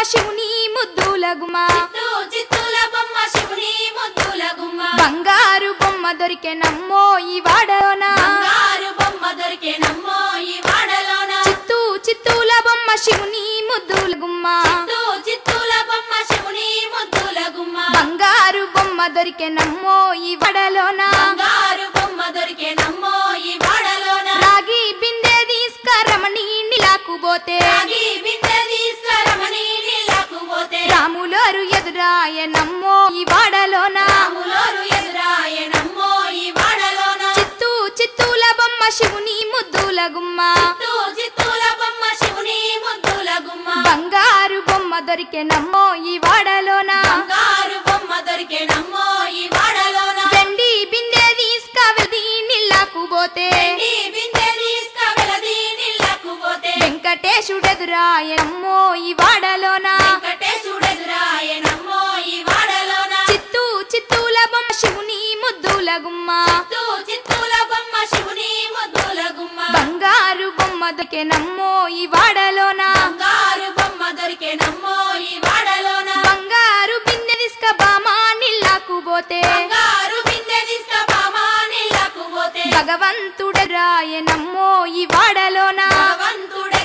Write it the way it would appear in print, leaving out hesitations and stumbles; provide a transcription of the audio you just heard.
శివుని ముద్దుల గుమ్మ చిత్తూల బొమ్మ శివుని ముద్దుల గుమ్మ బంగారు బొమ్మ దొరికెనమ్మో ఈ వాడలోన బంగారు బొమ్మ దొరికెనమ్మో ఈ వాడలోన చిత్తూల బొమ్మ శివుని ముద్దుల గుమ్మ చిత్తూల బొమ్మ శివుని ముద్దుల గుమ్మ బంగారు బొమ్మ దొరికెనమ్మో ఈ వాడలోన బంగారు బొమ్మ దొరికెనమ్మో ఈ వాడలోన రాగి బిందె తీసుకరమణి నీలాకు పోతే రాగి బిందె తీసుకరమణి నీలాకు పోతే రాములోరు ఎదురాయనమ్మో ఈ వాడలోన రాములోరు ఎదురాయనమ్మో ఈ వాడలోన చిత్తూల బొమ్మ శివుని ముద్దుల గుమ్మ చిత్తూల బొమ్మ శివుని ముద్దుల గుమ్మ బంగారు బొమ్మ దొరికెనమ్మో ఈ వాడలోన బంగారు బొమ్మ దొరికెనమ్మో ఈ వాడలోన వెండి బిందె తీసుకవెళ్ది నీళ్ళకు పోతే వెండి బిందె తీసుకవెళ్ది నీళ్ళకు పోతే వెంకటేశుడెదురాయనమ్మో ఈ వాడలోన వెంకటేశుడెదురాయనమ్మో ఈ వాడలోన చిత్తూల బొమ్మ శివుని ముద్దుల గుమ్మ చిత్తూల బొమ్మ శివుని ముద్దుల గుమ్మ బంగారు బొమ్మ దొరికెనమ్మో ఈ వాడలోన బంగారు బొమ్మ దొరికెనమ్మో ఈ వాడలోన బంగారు బిందె తీసుకబామా నీళ్ళకు పోతే బంగారు బిందె తీసుకబామా నీళ్ళకు పోతే భగవంతుడెదురాయనమ్మో ఈ వాడలోన భగవంతుడే